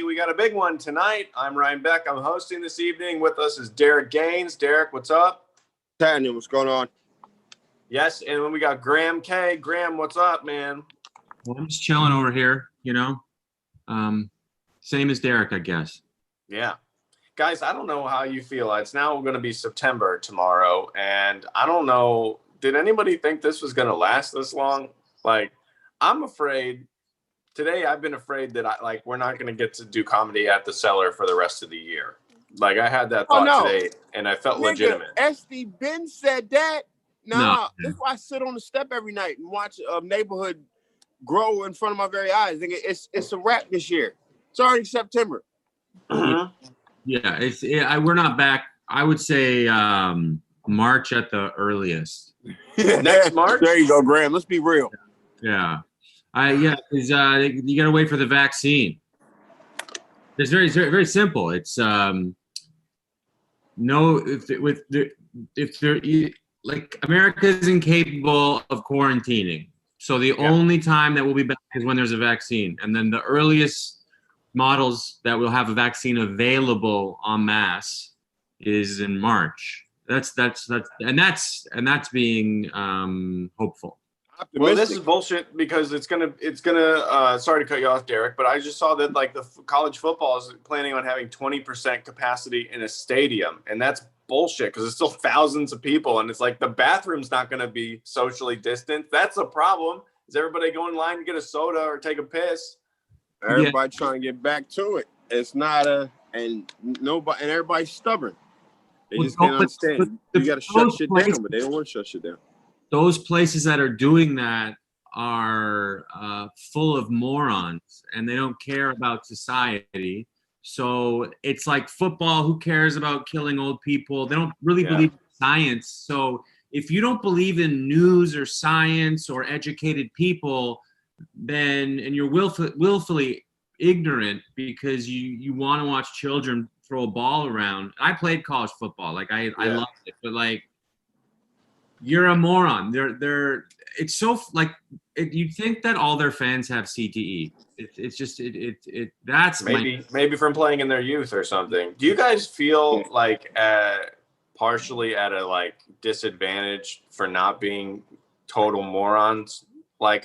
everybody. We got a big one tonight. I'm Ryan Beck. I'm hosting this evening. With us is Derek Gaines. Derek, what's up? Tanya, what's going on? Yes, and then we got Graham K. Graham, what's up, man? Well, I'm just chilling over here, Same as Derek, I guess. Yeah. Guys, I don't know how you feel. It's now going to be September tomorrow, and I don't know, did anybody think this was going to last this long? Like, I'm afraid. Today, I've been afraid that we're not going to get to do comedy at the Cellar for the rest of the year. Like, I had that thought today, and I felt legitimate. SD Ben said that. No. That's why I sit on the step every night and watch a neighborhood grow in front of my very eyes. It's a wrap this year. It's already September. Yeah, we're not back. I would say March at the earliest. Next March? There you go, Graham. Let's be real. Yeah. You got to wait for the vaccine. It's very, very, very simple. It's America is incapable of quarantining. So the only time that we'll be back is when there's a vaccine. And then the earliest models that will have a vaccine available en masse is in March. That's being hopeful. Well, this is bullshit because it's gonna. Sorry to cut you off, Derek, but I just saw that the college football is planning on having 20% capacity in a stadium, and that's bullshit because it's still thousands of people, and it's like the bathroom's not gonna be socially distant. That's a problem. Is everybody going in line to get a soda or take a piss? Everybody trying to get back to it. It's not and everybody's stubborn. They just can't understand. You got to shut shit down, but they don't want to shut shit down. Those places that are doing that are full of morons, and they don't care about society. So it's like football. Who cares about killing old people? They don't really believe in science. So if you don't believe in news or science or educated people, and you're willfully ignorant because you want to watch children throw a ball around. I played college football. I loved it, but you're a moron. It's so you'd think that all their fans have CTE. It's just that's maybe from playing in their youth or something. Do you guys feel partially at a disadvantage for not being total morons?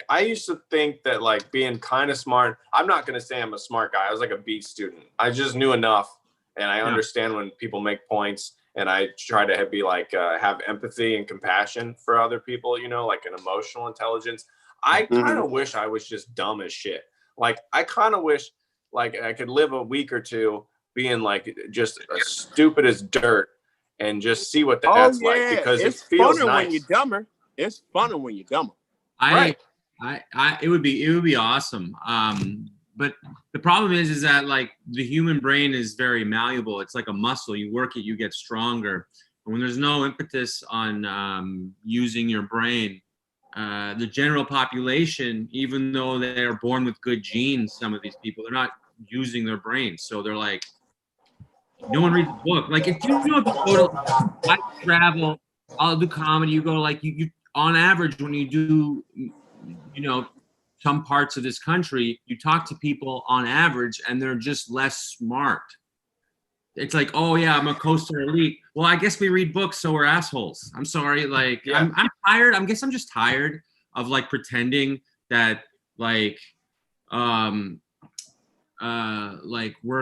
I used to think that being kind of smart. I'm not going to say I'm a smart guy. I was a B student. I just knew enough, and I understand when people make points. And I try to be have empathy and compassion for other people, an emotional intelligence. I kind of wish I was just dumb as shit. I kind of wish I could live a week or two being just as stupid as dirt and just see what that's like, because it feels nice. When you're dumber. It's funner when you're dumber. It would be awesome. But the problem is that the human brain is very malleable. It's like a muscle. You work it, you get stronger. And when there's no impetus on using your brain, the general population, even though they are born with good genes, some of these people, they're not using their brains. So they're no one reads a book. If you go to, I travel, I'll do comedy. You go you on average when you do, some parts of this country, you talk to people on average and they're just less smart. It's I'm a coastal elite. Well, I guess we read books, so we're assholes. I'm sorry. I'm tired. I guess I'm just tired of pretending that we're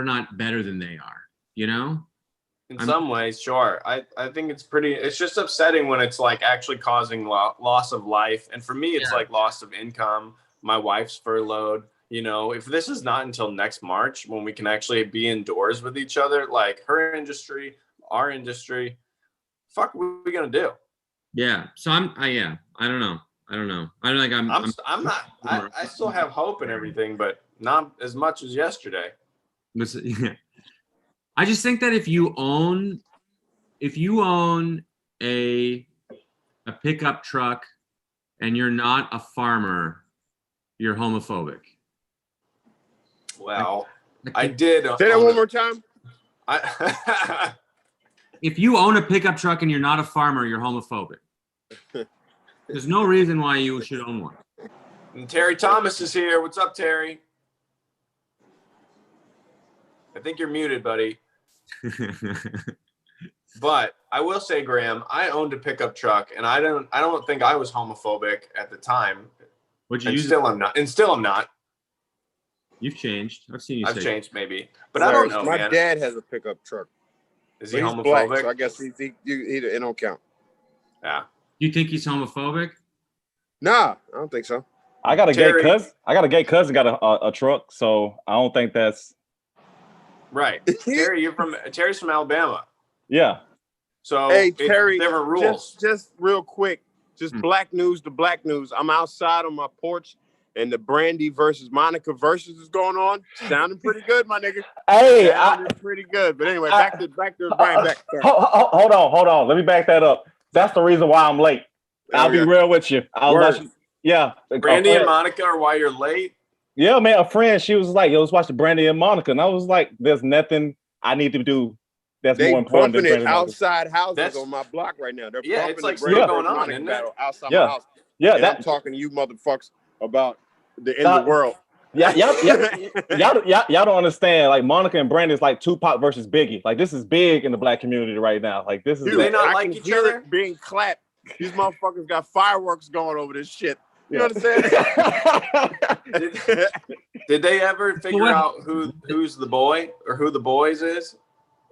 not better than they are, In some ways, sure. I think it's just upsetting when it's actually causing loss of life. And for me, it's loss of income. My wife's furloughed. If this is not until next March when we can actually be indoors with each other, her industry, our industry, fuck, what are we gonna do? Yeah. So I don't know. I still have hope and everything, but not as much as yesterday. I just think that if you own a pickup truck and you're not a farmer, you're homophobic. Well, I did. Say that one more time. If you own a pickup truck and you're not a farmer, you're homophobic. There's no reason why you should own one. And Terry Thomas is here. What's up, Terry? I think you're muted, buddy. But I will say, Graham, I owned a pickup truck, and I don't think I was homophobic at the time. What'd you And use? still I'm not. And still I'm not. You've changed. I've seen you. I've say changed maybe, but I don't know, My man. dad has a pickup truck. Is he He's homophobic? black, so I guess he it don't count. Yeah. You think he's homophobic? Nah, I don't think so. I got a Terry. gay cousin. I got a gay cousin got a truck, so I don't think that's Right. Terry's from Alabama. yeah. So Hey, Terry, different rules. just real quick, just black news to black news. I'm outside on my porch, and the Brandy versus Monica versus is going on. Sounding pretty good, my nigga. Hey, Sounding pretty good. But anyway, back to Brian Beck. hold on. Let me back that up. That's the reason why I'm late. I'll be real with you. Yeah. Brandy and Monica are why you're late. Yeah, man. A friend, she was like, "Yo, let's watch the Brandy and Monica," and I was like, "There's nothing I need to do that's more important than bumping Brandy it and Monica." outside houses on my block right now. They're bumping it's like the still Brandy going on, Monica isn't it? battle outside my house. Yeah, And I'm talking to you motherfuckers about the end of the world. Y'all don't understand. Like Monica and Brandy is like Tupac versus Biggie. Like this is big in the black community right now. Like this is. Do they not like each other? Being clapped. These motherfuckers got fireworks going over this shit. You know what I'm saying? Did they ever figure out who's the boy or who the boys is?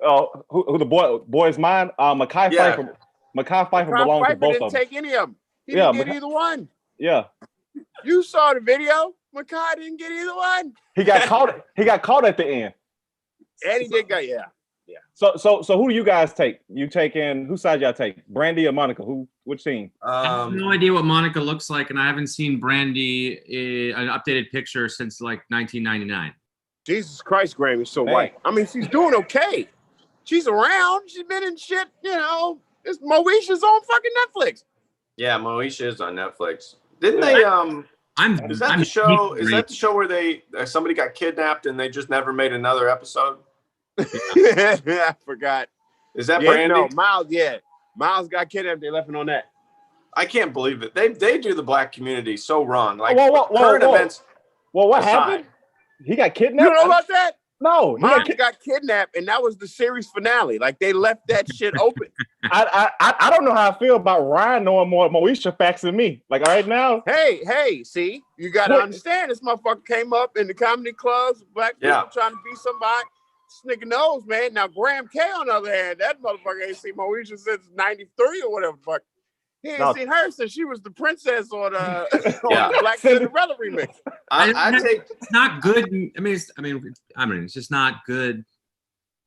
Oh, who the boy's mine? Mekhi Phifer. Mekhi Phifer belongs to both of them. Didn't take any of them. He didn't get either one. Yeah. You saw the video. Mekhi didn't get either one. He got caught. He got caught at the end. And he did go, yeah. So who do you guys take? You taking whose side y'all take? Brandy or Monica? Which team? I have no idea what Monica looks like, and I haven't seen Brandy an updated picture since like 1999. Jesus Christ, Grammy's so white. I mean, she's doing okay. She's around. She's been in shit. You know, it's Moesha's on fucking Netflix. Yeah, Moesha is on Netfllix. Didn't they? Is that the show? Is that the show where they somebody got kidnapped and they just never made another episode? I forgot. Is that Brandy? No, Miles. Yeah, Miles got kidnapped. They left him on that. I can't believe it. They do the black community so wrong. Like current events. Well, what happened? He got kidnapped. You know about that? No, Miles got kidnapped, and that was the series finale. Like they left that shit open. I don't know how I feel about Ryan knowing more Moesha facts than me. Like right now. Hey, see, you got to understand. This motherfucker came up in the comedy clubs, black people trying to be somebody. This nigga knows, man. Now Graham K on the other hand, that motherfucker ain't seen Moesha since '93 or whatever the fuck. He ain't seen her since she was the princess on the Black Cinderella remix. It's not good. I mean, it's just not good.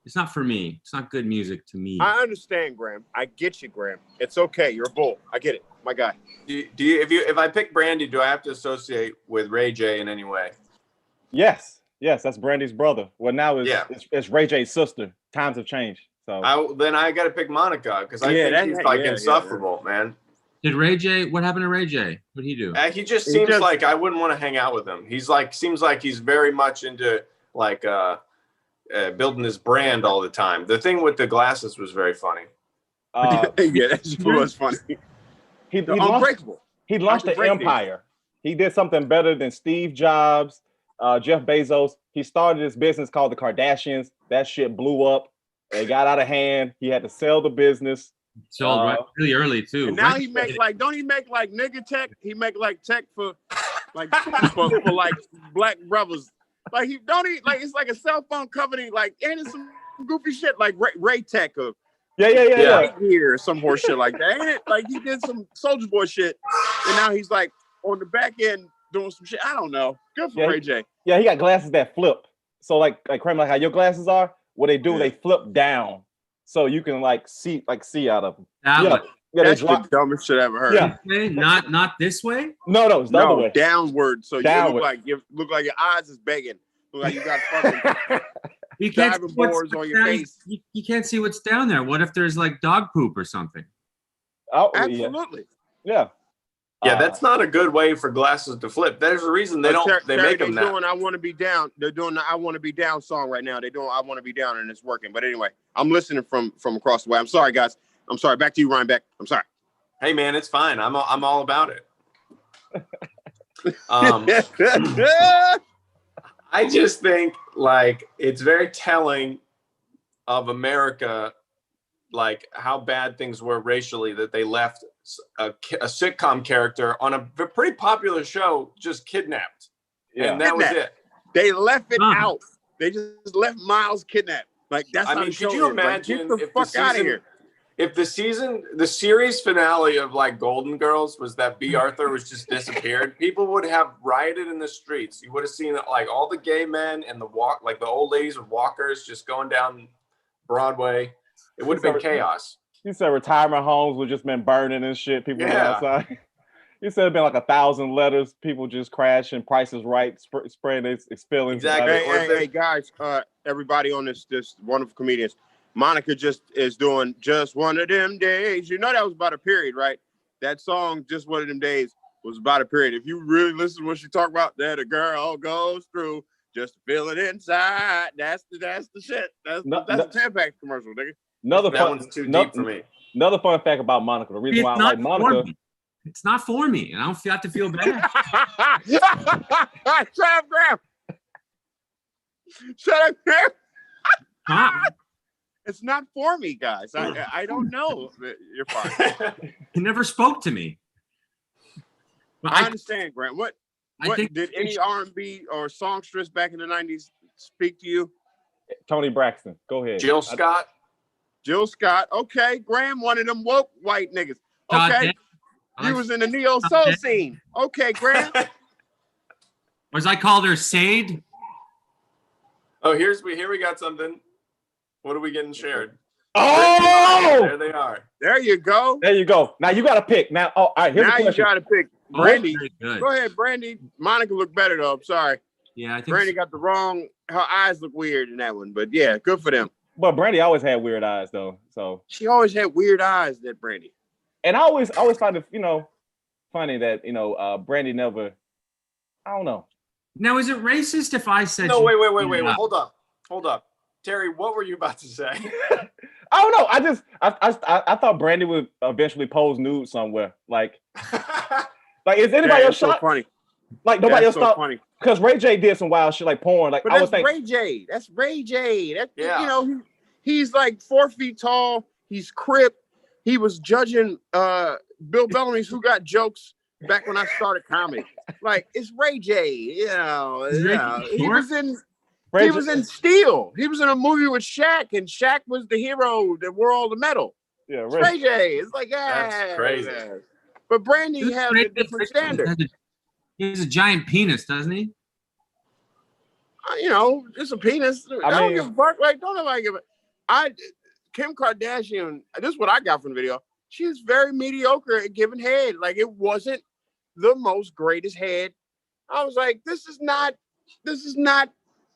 It's not for me. It's not good music to me. I understand, Graham. I get you, Graham. It's okay. You're a bull. I get it, my guy. Do you if I pick Brandy, do I have to associate with Ray J in any way? Yes, that's Brandy's brother. Well, now it's Ray J's sister. Times have changed. So then I got to pick Monica because I think he's like insufferable, man. Did Ray J? What happened to Ray J? What did he do? He just seems like I wouldn't want to hang out with him. Seems like he's very much into like building his brand all the time. The thing with the glasses was very funny. Yeah, that was funny. He launched an empire. He did something better than Steve Jobs, Jeff Bezos. He started this business called the Kardashians. That shit blew up. It got out of hand. He had to sell the business. Sold really early too. And now he make like, don't he make like nigga tech? He make like tech for like for like black brothers. Like it's like a cell phone company. Like ain't it some goofy shit like Ray Tech or here or some horse shit like that. Ain't it? Like he did some Soldier Boy shit, and now he's like on the back end doing some shit. I don't know. Good for Ray J. Yeah, he got glasses that flip. So like Kramer, like how your glasses are. What they do, they flip down. So you can see out of them. That's the dumbest shit I ever heard. Yeah. Not this way. No, it's the other way. Downward. So you look like your eyes is begging. Look like you got fucking you can't diving boards on your face. You can't see what's down there. What if there's like dog poop or something? Oh, absolutely. Yeah. Yeah, that's not a good way for glasses to flip. There's a reason they make them that. Doing I Want to Be Down. They're doing the I Want to Be Down song right now. They're doing I Want to Be Down and it's working. But anyway, I'm listening from across the way. I'm sorry, guys. I'm sorry. Back to you, Ryan Beck. I'm sorry. Hey, man, it's fine. I'm all about it. I just think like it's very telling of America, like how bad things were racially, that they left a sitcom character on a pretty popular show just kidnapped. Yeah. And that was it. They left it out. They just left Miles kidnapped. Like that's how the show could you is. imagine like, get the fuck out of here. If the series finale of like Golden Girls was that B. Arthur was just disappeared, people would have rioted in the streets. You would have seen like all the gay men and the old ladies with walkers just going down Broadway. It would have been chaos. You said retirement homes would just been burning and shit. People went outside. You said it'd been like 1,000 letters. People just crashing. Price is Right, spreading its feelings. Exactly. Hey, guys, everybody on this wonderful comedians. Monica just is doing Just One of Them Days. You know that was about a period, right? That song, Just One of Them Days, was about a period. If you really listen to what she talked about, that a girl goes through, just feel it inside. That's the shit. That's a Tampax commercial, nigga. That one's too deep for me. Another fun fact about Monica. The reason why I like Monica. It's not for me, and I don't have to feel bad. Shut up, Graham. Shut up, Graham. It's not for me, guys. I don't know. You're fine. He never spoke to me. But I understand, Grant. What did any R&B or songstress back in the 90s speak to you? Tony Braxton. Go ahead. Jill Scott. Jill Scott. Okay. Graham, one of them woke white niggas. Okay. He was in the neo soul scene. Okay, Graham. Was I called her Sade? Oh, here we got something. What are we getting shared? Oh, there they are. There you go. There you go. Now you got to pick. Now, all right. Here's now the question. You got to pick. Brandy. Go ahead, Brandy. Monica looked better though. I'm sorry. Yeah, I think Brandy got the wrong. Her eyes look weird in that one, but yeah, good for them. But Brandy always had weird eyes though. So she always had weird eyes. That Brandy. And I always find it, funny that Brandy never. I don't know. Now, is it racist if I said? No, wait. Hold up. Terry, what were you about to say? I don't know. I thought Brandy would eventually pose nude somewhere. Like is anybody else shocked? So funny. Like nobody else thought. Funny. Because Ray J did some wild shit like porn. Like but I would think Ray J. That's Ray J. He's like 4 feet tall. He's Crip. He was judging Bill Bellamy's Who Got Jokes back when I started comedy. Like it's Ray J. He was in. He was in Steel. He was in a movie with Shaq, and Shaq was the hero that wore all the metal. Yeah, Ray J. It's like, that's crazy. But Brandy has a different standard. He has a giant penis, doesn't he? Just a penis. I don't give a fuck. Like, don't nobody give a. Kim Kardashian. This is what I got from the video. She's very mediocre at giving head. Like, it wasn't the most greatest head. I was like, this is not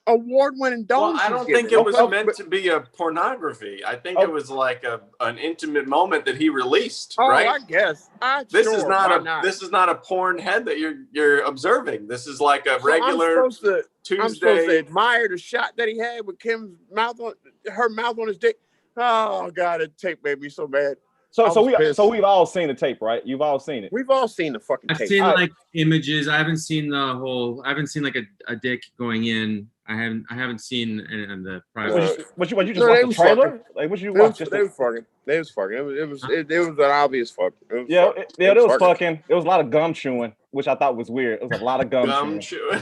award-winning dome. Well, I don't think it was meant to be a pornography. I think it was like an intimate moment that he released. Right? I guess. This is not a porn head that you're observing. This is like a regular Tuesday. I'm supposed to admire the shot that he had with her mouth on his dick. Oh God, the tape made me so mad. So we've all seen the tape, right? You've all seen it. We've all seen the fucking tape. I've seen like images. I haven't seen like a dick going in. I haven't seen the private. What you just watched the trailer? Like what you watch? They was fucking. It was an obvious fuck. It was fucking. There was a lot of gum chewing, which I thought was weird. It was a lot of gum chewing.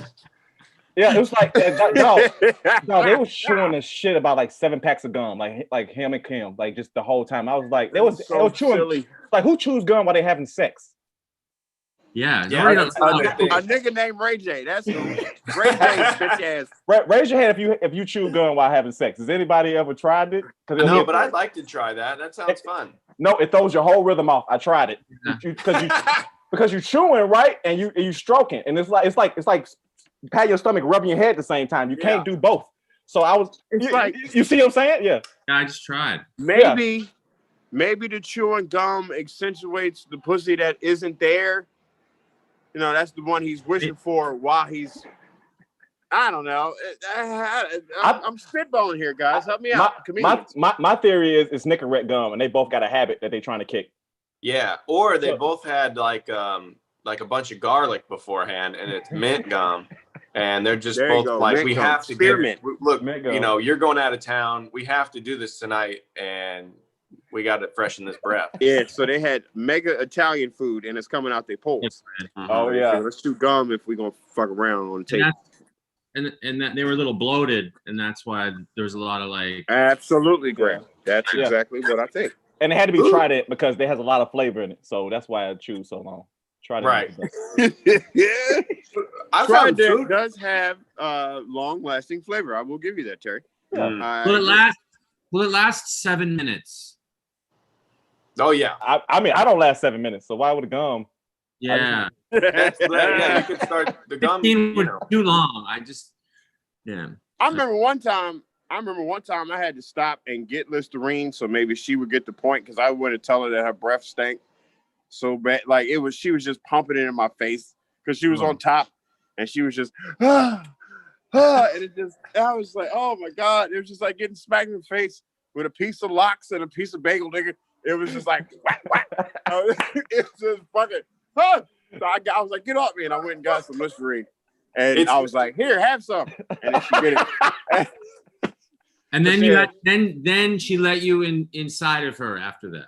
Yeah, it was like no, they were chewing the shit about like 7 packs of gum, like him and Kim, like just the whole time. I was like, they was chewing silly. Like who chews gum while they having sex? Yeah, a nigga named Ray J. That's Ray J. Bitch ass. Raise your hand if you chew gum while having sex. Has anybody ever tried it? No, but I'd like to try that. That sounds fun. No, it throws your whole rhythm off. I tried it because you chewing right and you stroking, and it's like pat your stomach, rubbing your head at the same time. You can't do both. So I was. You see what I'm saying? Yeah. I just tried. Maybe the chewing gum accentuates the pussy that isn't there. That's the one he's wishing for while he's. I don't know. I'm spitballing here, guys. Help me out. My theory is it's Nicorette gum, and they both got a habit that they're trying to kick. Yeah, or they both had like a bunch of garlic beforehand, and it's mint gum, And they're just There you both go. like, Mint we gum. have to Spearmint. look, Mint gum. you know, you're going out of town. We have to do this tonight, and we got to freshen this breath. Yeah, so they had mega Italian food, and it's coming out their pores. Oh yeah. Let's do gum if we're gonna fuck around on the table. And that they were a little bloated, and that's why there's a lot of like. Absolutely, Graham. That's exactly what I think. And it had to be tried it because it has a lot of flavor in it. So that's why I choose so long. Try it. Right. Yeah. I Tried found that food. does have long-lasting flavor. I will give you that, Terry. Yeah. Will it last 7 minutes? Oh yeah. I mean, I don't last 7 minutes. So why would a gum? Yeah. Yeah, you could start the gum. 15 was You know. too long. I remember one time I had to stop and get Listerine so maybe she would get the point because I wouldn't tell her that her breath stank so bad. Like she was just pumping it in my face because she was on top and she was just and it just I was like, oh my God. It was just like getting smacked in the face with a piece of lox and a piece of bagel, nigga. It was just like whack, whack. It was just fucking So I was like, get off me, and I went and got some Listerine. And I was like, here, have some. And then she did it. And then then she let you inside of her after that.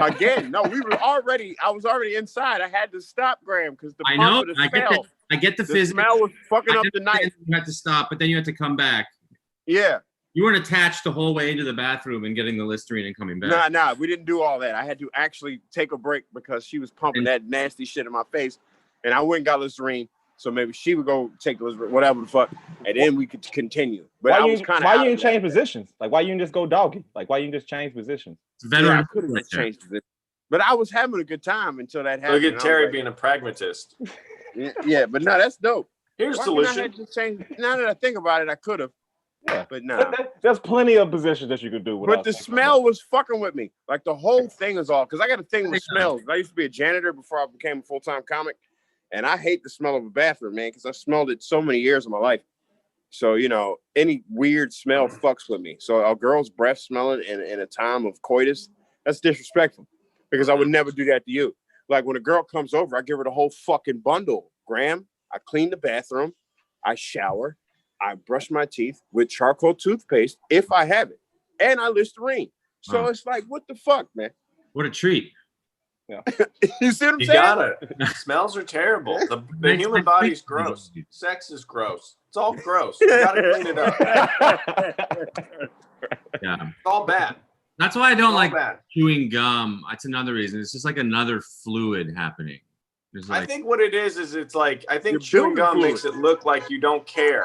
Again, no, I was already inside. I had to stop, Graham, because the I smell. I get the The physical. smell was fucking up the night. You had to stop, but then you had to come back. Yeah. You weren't attached the whole way into the bathroom and getting the Listerine and coming back. Nah, we didn't do all that. I had to actually take a break because she was pumping that nasty shit in my face. And I went and got Listerine. So maybe she would go take the Listerine, whatever the fuck. And then we could continue. But why you didn't change positions? Like, why you didn't just go doggy? Like, why you didn't just change positions? I could have just changed positions. But I was having a good time until that happened. Look at Terry being a pragmatist. Yeah, but no, that's dope. Here's a solution. Now that I think about it, I could have. Yeah, but no. There's plenty of positions that you could do. But the smell was fucking with me. Like the whole thing is all because I got a thing with smells. I used to be a janitor before I became a full-time comic, and I hate the smell of a bathroom, man, because I've smelled it so many years of my life. So any weird smell fucks with me. So a girl's breath smelling in a time of coitus, that's disrespectful because I would never do that to you. Like when a girl comes over, I give her the whole fucking bundle. Graham, I clean the bathroom, I shower. I brush my teeth with charcoal toothpaste if I have it, and I Listerine. So it's like, what the fuck, man? What a treat! Yeah, you see what I'm saying? Got it. Smells are terrible. The human body's gross. Sex is gross. It's all gross. You gotta clean it up. Yeah, it's all bad. That's why I don't like chewing gum. That's another reason. It's just like another fluid happening. I think what it is it's like I think chewing gum makes it look like you don't care.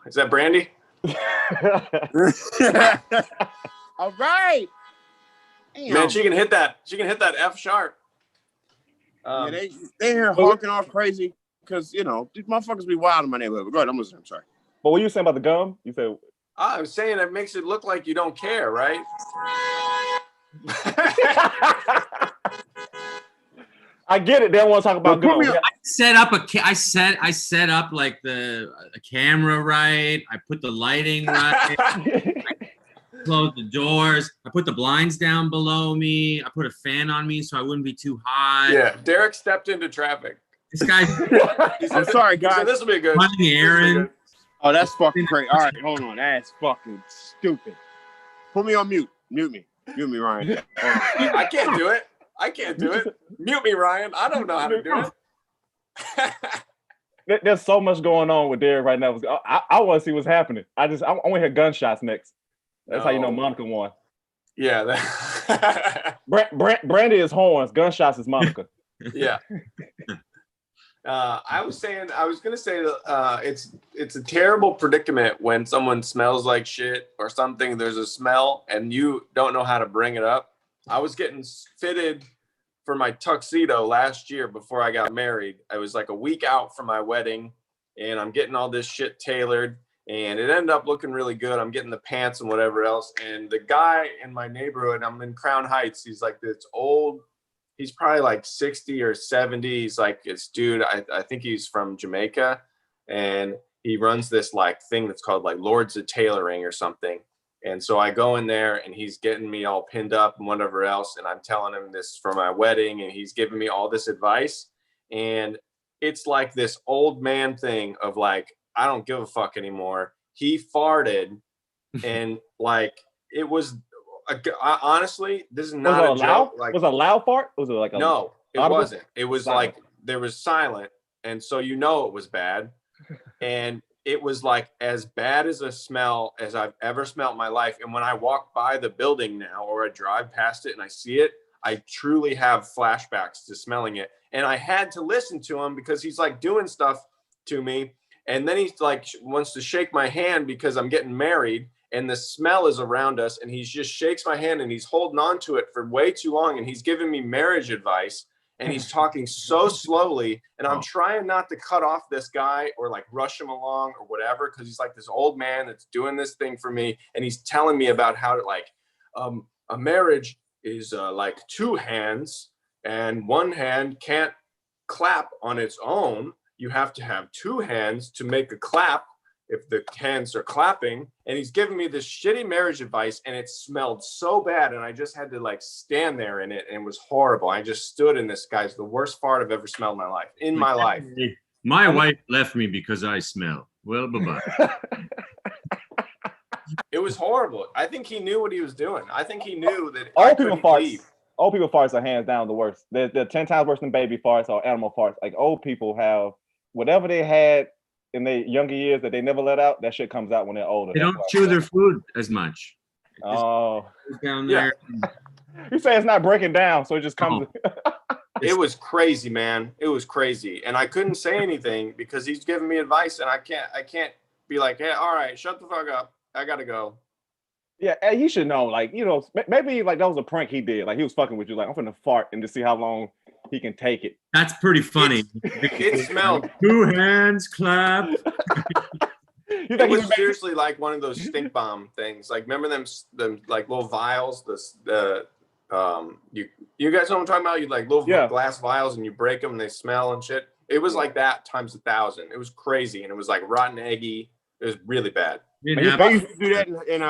Is that Brandy? All right. Damn. Man, she can hit that. She can hit that F sharp. Yeah, they here honking all crazy because these motherfuckers be wild in my neighborhood. Go ahead, I'm listening. I'm sorry. But what you saying about the gum? You said I was saying it makes it look like you don't care, right? I get it. They don't want to talk about gum. I set up like a camera right. I put the lighting right. I closed the doors. I put the blinds down below me. I put a fan on me so I wouldn't be too hot. Yeah, Derek stepped into traffic. This guy. I'm sorry, guys. This will be good. Running errands. Oh, that's fucking crazy. All right, hold on. That's fucking stupid. Put me on mute. Mute me. Mute me, Ryan. I can't do it. Mute me, Ryan. I don't know how to do it. There's so much going on with Derek right now. I want to see what's happening. I want to hear gunshots next. That's how you know Monica won. Yeah. Brandy is horns. Gunshots is Monica. Yeah. I was gonna say it's a terrible predicament when someone smells like shit or something. There's a smell and you don't know how to bring it up. I was getting fitted for my tuxedo last year before I got married. I was like a week out from my wedding and I'm getting all this shit tailored and it ended up looking really good. I'm getting the pants and whatever else. And the guy in my neighborhood, I'm in Crown Heights. He's like this old, he's probably like 60 or 70. He's like this dude. I think he's from Jamaica and he runs this like thing that's called like Lords of Tailoring or something. And so I go in there and he's getting me all pinned up and whatever else. And I'm telling him this for my wedding and he's giving me all this advice. And it's like this old man thing of like, I don't give a fuck anymore. He farted, and like it was. Honestly, this is not a joke. Like, was it a loud fart? Was it like a no? It audible? wasn't. It was Silent. like there was silent, and so you know it was bad, and it was like as bad as a smell as I've ever smelled in my life. And when I walk by the building now, or I drive past it and I see it, I truly have flashbacks to smelling it. And I had to listen to him because he's like doing stuff to me. And then he's like wants to shake my hand because I'm getting married and the smell is around us. And he just shakes my hand and he's holding on to it for way too long. And he's giving me marriage advice and he's talking so slowly. And I'm trying not to cut off this guy or like rush him along or whatever, because he's like this old man that's doing this thing for me. And he's telling me about how to like a marriage is like two hands, and one hand can't clap on its own. You have to have two hands to make a clap if the hands are clapping. And he's giving me this shitty marriage advice, and it smelled so bad. And I just had to like stand there in it, and it was horrible. I just stood in this, guy's the worst fart I've ever smelled in my life. My wife left me because I smell. Well, bye-bye. It was horrible. I think he knew what he was doing. I think he knew that old people farts are hands down the worst. They're 10 times worse than baby farts or animal farts. Like old people have whatever they had in their younger years that they never let out. That shit comes out when they're older. They don't chew their food as much. Oh, down there. Yeah. You say it's not breaking down, so it just comes. It was crazy, man. It was crazy, and I couldn't say anything because he's giving me advice, and I can't be like, hey, all right, shut the fuck up. I gotta go. Yeah, and he should know, like, you know, maybe like that was a prank he did. Like he was fucking with you, like I'm gonna fart and to see how long he can take it. That's pretty funny. It smelled. Two hands clap. You think it was seriously like one of those stink bomb things? Like remember them like little vials? You guys know what I'm talking about? You like little glass vials and you break them and they smell and shit. It was like that times 1,000. It was crazy and it was like rotten eggy. It was really bad. I used to do that in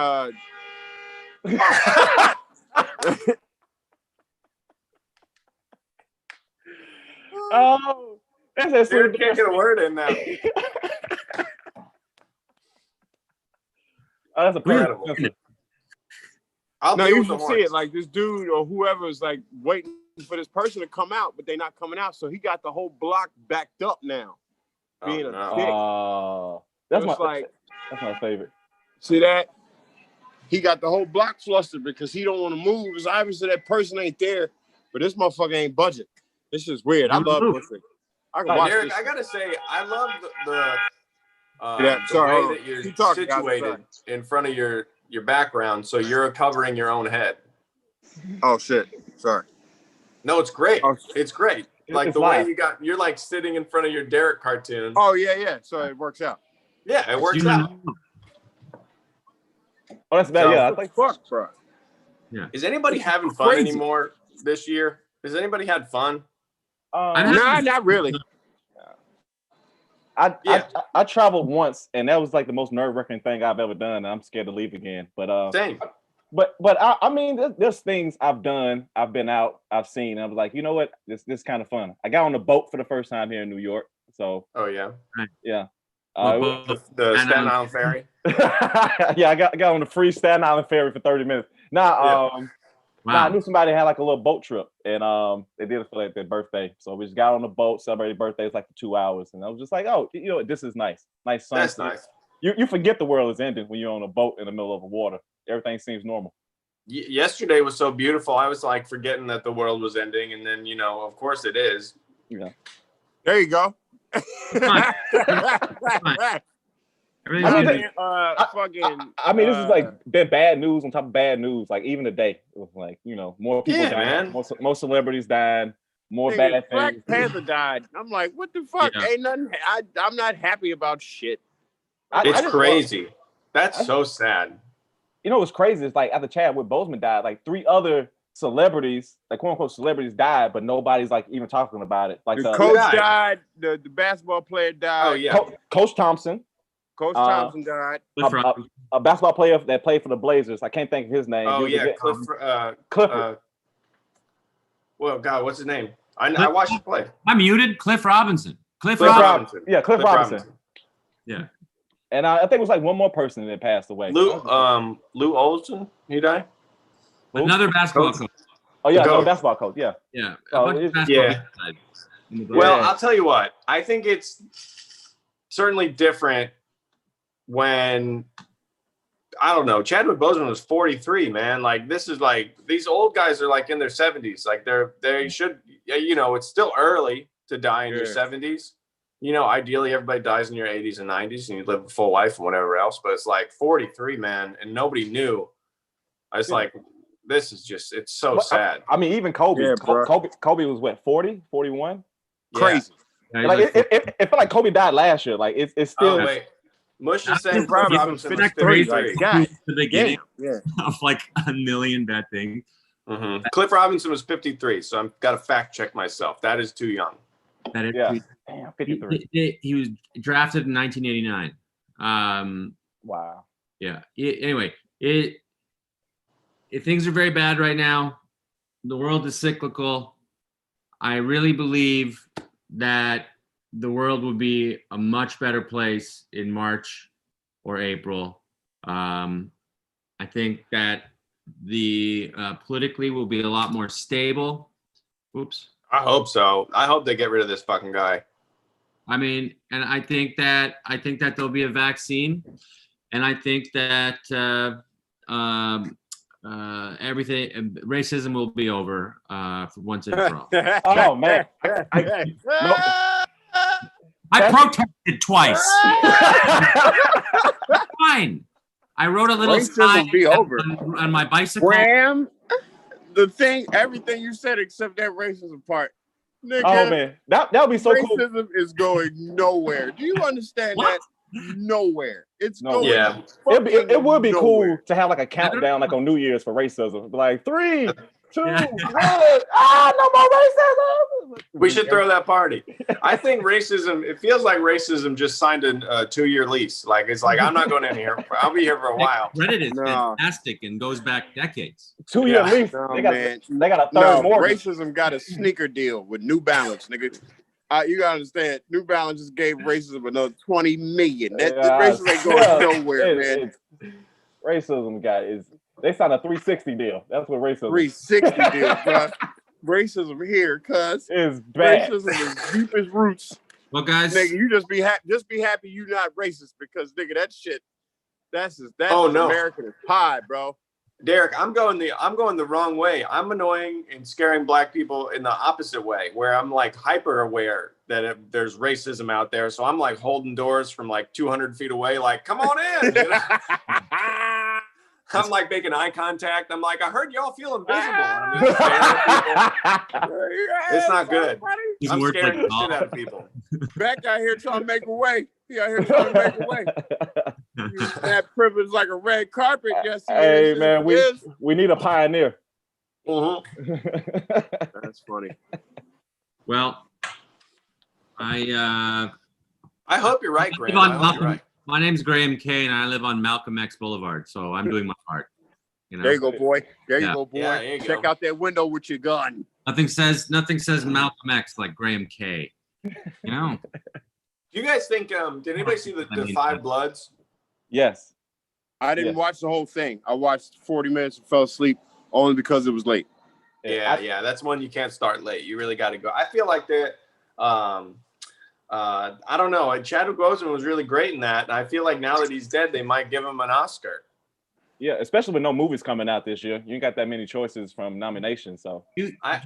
Oh, that's Dude, can't get a word in now. Oh, that's incredible. No, you should see it. Like this dude or whoever is like waiting for this person to come out, but they're not coming out. So he got the whole block backed up now. Being a dick. That's my favorite. See that? He got the whole block flustered because he don't want to move. It's obviously that person ain't there, but this motherfucker ain't budget. This is weird. I love pussy. I can watch Derek, this. I gotta say, I love the way that you're situated in front of your background, so you're covering your own head. Oh shit! Sorry. No, it's great. It's great. Like it's the way you're like sitting in front of your Derek cartoon. Oh yeah. So it works out. Yeah, it works out. Oh, that's bad. Yeah, I think fuck, bro. Yeah. Is anybody having fun anymore this year? Has anybody had fun? Not really. I traveled once, and that was like the most nerve-wracking thing I've ever done. And I'm scared to leave again. But same. But I mean, there's things I've done. I've been out. I've seen. And I was like, you know what? This is kind of fun. I got on a boat for the first time here in New York. So. Oh yeah. Yeah. The Staten Island ferry. Yeah, I got on the free Staten Island ferry for 30 minutes. Wow. I knew somebody had like a little boat trip, and they did it for like their birthday. So we just got on the boat, celebrated birthdays like for 2 hours, and I was just like, oh, you know, this is nice, nice sunset. That's nice. You forget the world is ending when you're on a boat in the middle of the water. Everything seems normal. Yesterday was so beautiful. I was like forgetting that the world was ending, and then of course it is. Yeah. There you go. I mean, this is like been bad news on top of bad news. Like even today, it was like more people died, more celebrities died, more bad things. Black Panther died. I'm like, what the fuck? Yeah. Ain't nothing. I'm not happy about shit. It's crazy. That's so sad. You know what's crazy is like after Chadwick Boseman died, like 3 other celebrities, like quote unquote celebrities, died, but nobody's like even talking about it. Like the coach died. The basketball player died. Oh yeah, Coach Thompson. Coach Thompson died. A basketball player that played for the Blazers. I can't think of his name. Oh yeah, Clifford. Well, God, what's his name? I watched him play. I muted Cliff Robinson. Cliff Robinson. Yeah, Cliff Robinson. Yeah. And I think it was like one more person that passed away. Lou Olson, he died. Another basketball coach. Oh yeah, another basketball coach. Yeah. Yeah. Yeah. Well, I'll tell you what. I think it's certainly different when, I don't know, Chadwick Boseman was 43, man. Like, this is like, these old guys are like in their 70s. Like, they should, you know, it's still early to die in your 70s. You know, ideally everybody dies in your 80s and 90s and you live a full life and whatever else. But it's like 43, man, and nobody knew. I was like, this is just, it's so sad. I mean, even Kobe. Yeah, Kobe was what, 40, 41? Crazy. Yeah, like it felt like Kobe died last year. Like it's still. Oh, wait. Mush is saying Cliff Robinson was 53. The beginning of like a million bad things. Mm-hmm. Cliff Robinson was 53, so I've got to fact check myself. That is too young. That is damn, 53. He was drafted in 1989. Wow. Yeah. Anyway, things are very bad right now. The world is cyclical. I really believe that the world will be a much better place in March or April. I think that the politically will be a lot more stable. Oops. I hope so. I hope they get rid of this fucking guy. I mean, and I think that there'll be a vaccine, and I think that everything, racism will be over for once and for all. Oh man, I protested twice. Fine. I wrote a little sign on my bicycle. Graham, everything you said except that racism part. Nigga, oh man, that would be so cool. Racism is going nowhere. Do you understand that? Nowhere. It's going. Yeah. It would be cool to have like a countdown, like on New Year's for racism. Like 3, 2, 1. No more racism. We should throw that party. I think racism. It feels like racism just signed a 2-year lease. Like it's like I'm not going in here. I'll be here for a while. Credit is fantastic and goes back decades. 2-year lease. No, they got a third no, mortgage. Racism got a sneaker deal with New Balance, nigga. You gotta understand, New Balance just gave racism another $20 million. That racism ain't going nowhere, man. Racism they signed a 360 deal. That's what racism. 360 deal, bro. Racism here, cuz is bad. Racism is deep as roots. Well, guys, nigga, you just be happy you not racist because nigga, that shit, that's American as pie, bro. Derek, I'm going the wrong way. I'm annoying and scaring black people in the opposite way, where I'm like hyper aware that there's racism out there. So I'm like holding doors from like 200 feet away, like, come on in. You know? I'm like making eye contact. I'm like, I heard y'all feel invisible. I'm just staring at people. It's not good. I'm scaring the shit out of people. Beck out here trying to make a way. He out here trying to make a way. That privilege like a red carpet. Yes, hey man, we need a pioneer. That's funny. Well, I hope you're right, Graham. I hope you're right. My name's Graham K, and I live on Malcolm X Boulevard, so I'm doing my part. You know? There you go, boy. There you go, boy. Yeah, check out that window with your gun. Nothing says Malcolm X like Graham K. You know. Do you guys think? Did anybody see the Five Bloods? Yes. I didn't watch the whole thing. I watched 40 minutes and fell asleep only because it was late. Yeah. That's one you can't start late. You really got to go. I feel like that. I don't know. Chadwick Boseman was really great in that. And I feel like now that he's dead, they might give him an Oscar. Yeah, especially with no movies coming out this year. You ain't got that many choices from nominations. So I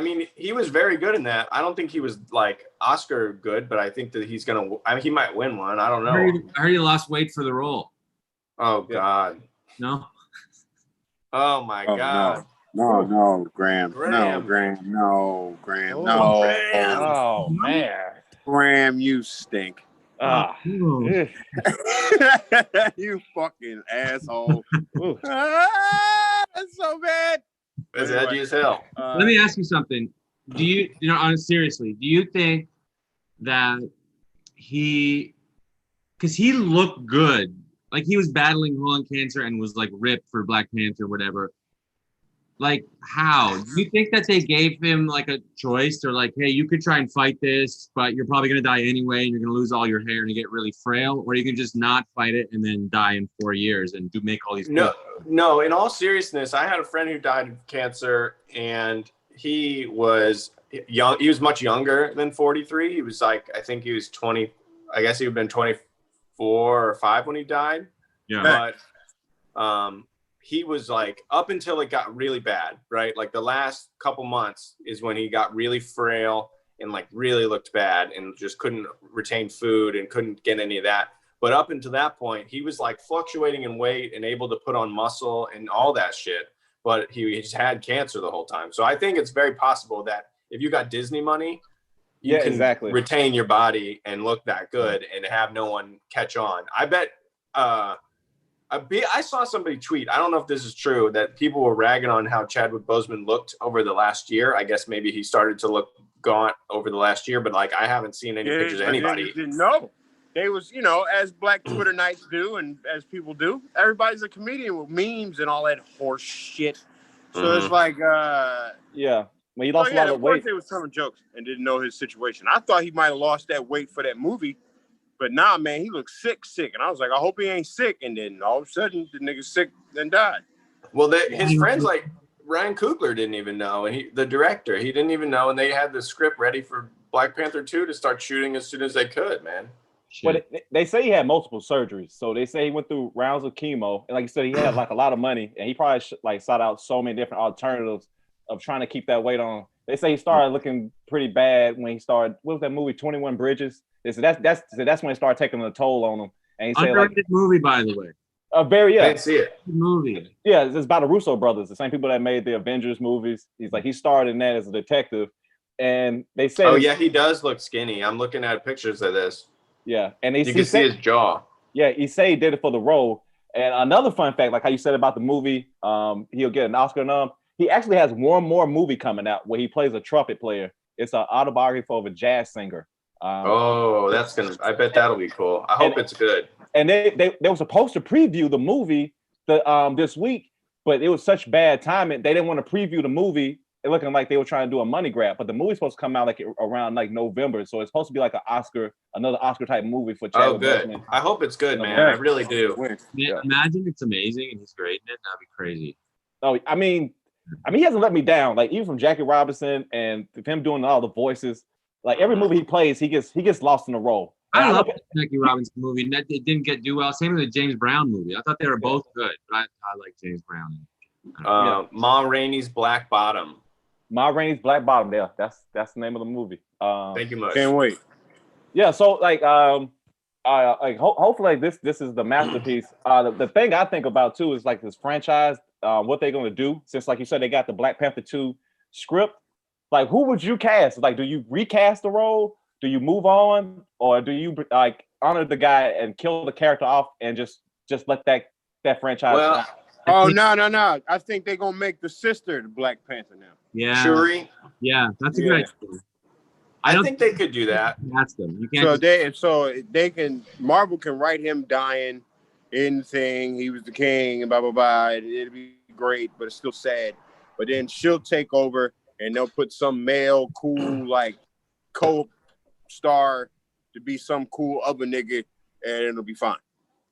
mean, he was very good in that. I don't think he was like Oscar good, but I think that he might win one. I don't know. I heard he lost weight for the role. Oh God. No. Oh my God. No, Graham. No, Graham. No, Graham. No. Graham. Oh man. Graham, you stink. You fucking asshole. That's so bad. That's edgy as hell. Let me ask you something. Do you seriously, do you think that because he looked good, like he was battling colon cancer and was like ripped for Black Panther, whatever. Like, how? Do you think that they gave him like a choice? They're like, hey, you could try and fight this, but you're probably gonna die anyway, and you're gonna lose all your hair and you get really frail, or you can just not fight it and then die in 4 years and make all these. No. In all seriousness, I had a friend who died of cancer, and he was young. He was much younger than 43. He was like, I think he was 20. I guess he would have been 24 or 5 when he died. Yeah. But he was like, up until it got really bad, right? Like the last couple months is when he got really frail and like really looked bad and just couldn't retain food and couldn't get any of that. But up until that point, he was like fluctuating in weight and able to put on muscle and all that shit. But he just had cancer the whole time. So I think it's very possible that if you got Disney money, you can retain your body and look that good and have no one catch on. I bet I saw somebody tweet, I don't know if this is true, that people were ragging on how Chadwick Boseman looked over the last year. I guess maybe he started to look gaunt over the last year, but like I haven't seen any pictures of anybody. Didn't know. They was, as Black Twitter nights do and as people do, everybody's a comedian with memes and all that horse shit. So it's like, yeah. When he lost a lot of weight. They was telling jokes and didn't know his situation. I thought he might have lost that weight for that movie. But nah, man, he looked sick. And I was like, I hope he ain't sick. And then all of a sudden, the nigga's sick and died. Well, his friends like Ryan Coogler didn't even know. And the director, he didn't even know. And they had the script ready for Black Panther 2 to start shooting as soon as they could, man. But they say he had multiple surgeries. So they say he went through rounds of chemo. And like you said, he had like a lot of money. And he probably sought out so many different alternatives of trying to keep that weight on. They say he started looking pretty bad when he started. What was that movie, 21 Bridges? That's when it started taking a toll on him. And he said, underrated movie, by the way. I didn't see it. Movie. Yeah, it's about the Russo brothers, the same people that made the Avengers movies. He's like, he started in that as a detective, and they say, oh yeah, he does look skinny. I'm looking at pictures of this. Yeah, and you can see his jaw. Yeah, he said he did it for the role. And another fun fact, like how you said about the movie, he'll get an Oscar nom. He actually has one more movie coming out where he plays a trumpet player. It's an autobiography of a jazz singer. I bet that'll be cool. I hope it's good. And they were supposed to preview the movie this week, but it was such bad timing. They didn't want to preview the movie. It looking like they were trying to do a money grab, but the movie's supposed to come out like around like November. So it's supposed to be like another Oscar type movie for Chadwick Boseman. I hope it's good, man. I really do. Yeah. Imagine it's amazing and he's great in it. That'd be crazy. Oh, I mean, he hasn't let me down. Like even from Jackie Robinson and him doing all the voices. Like every movie he plays, he gets lost in the role. I love the Jackie Robinson movie. It didn't get do well. Same with the James Brown movie. I thought they were both good, but I like James Brown. Ma Rainey's Black Bottom. Ma Rainey's Black Bottom. Yeah, that's the name of the movie. Thank you much. Can't wait. Yeah, so like hopefully this is the masterpiece. The thing I think about too is like this franchise, what they're gonna do, since like you said they got the Black Panther 2 script. Like, who would you cast? Like, do you recast the role? Do you move on, or do you like honor the guy and kill the character off and just let that franchise? Well, no. I think they're gonna make the sister the Black Panther now. Yeah, Shuri. Yeah, that's a good idea. I think they could do that. That's them. You can't. So they can. Marvel can write him dying in the thing. He was the king, and blah blah blah. It'll be great, but it's still sad. But then she'll take over. And they'll put some male cool like co-star to be some cool other nigga, and it'll be fine.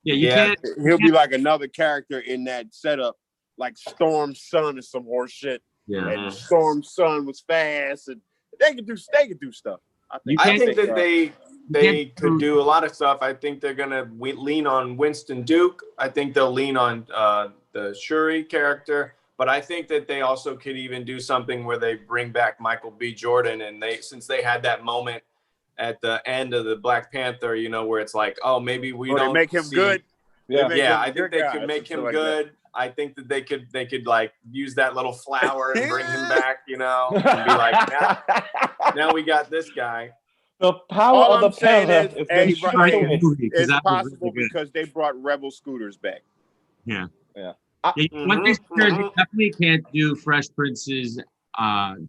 Yeah, He'll be like another character in that setup, like Storm's son or some horse shit. Yeah, and Storm's son was fast, and they could do stuff. I think that they could do a lot of stuff. I think they're gonna lean on Winston Duke. I think they'll lean on the Shuri character. But I think that they also could even do something where they bring back Michael B. Jordan, and since they had that moment at the end of the Black Panther, where it's like, oh, maybe don't make him good. Yeah, I think they could make him good. I think that they could like use that little flower and bring him back, and be like, now we got this guy. The power of the Panther is it's possible because they brought Rebel scooters back. Yeah. One thing you definitely can't do Fresh Prince's on